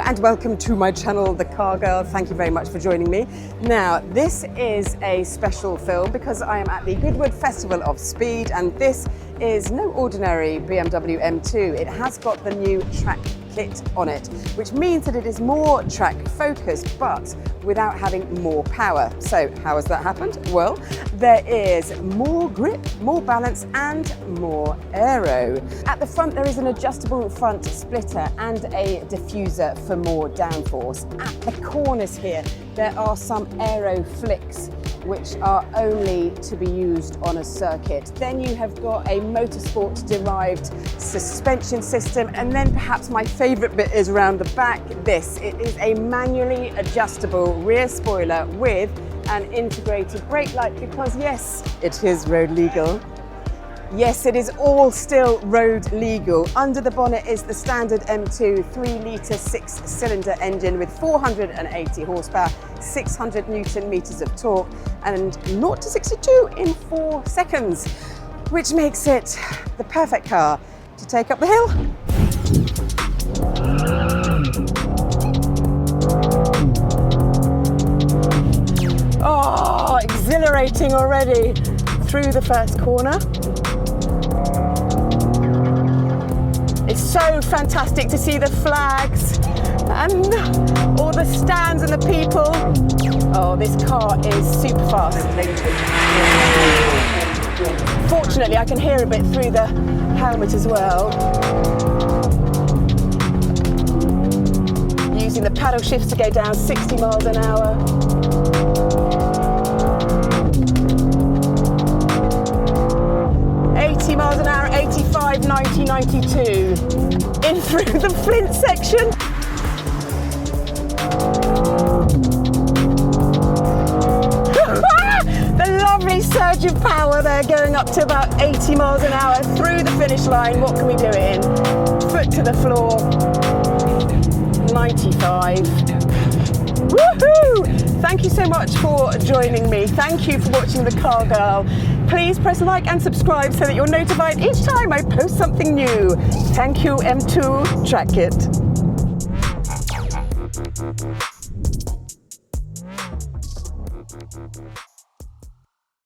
and welcome to my channel, The Car Girl. Thank you very much for joining me. Now, this is a special film because I am at the Goodwood Festival of Speed, and this is no ordinary BMW M2. It has got the new track kit on it, which means that it is more track focused, but without having more power. So how has that happened? Well, there is more grip, more balance, and more aero. At the front, there is an adjustable front splitter and a diffuser for more downforce. At the corners here, there are some aero flicks which are only to be used on a circuit. Then you have got a motorsport derived suspension system, and then perhaps my favorite bit is around the back. It is a manually adjustable rear spoiler with an integrated brake light because yes, it is road legal. Yes, it is all still road legal. Under the bonnet is the standard M2 3-litre 6-cylinder engine with 480 horsepower, 600 Newton meters of torque, and 0 to 62 in 4 seconds, which makes it the perfect car to take up the hill. Oh, exhilarating already through the first corner. It's so fantastic to see the flags and all the stands and the people. Oh, this car is super fast. Fortunately, I can hear a bit through the helmet as well. Using the paddle shifts to go down 60 miles an hour. Miles an hour, 85, 90, 92. In through the flint section. The lovely surge of power there, going up to about 80 miles an hour through the finish line. What can we do it in? Foot to the floor. 95. Woohoo! Thank you so much for joining me. Thank you for watching The Car Girl. Please press like and subscribe so that you're notified each time I post something new. Thank you, M2 Track Kit.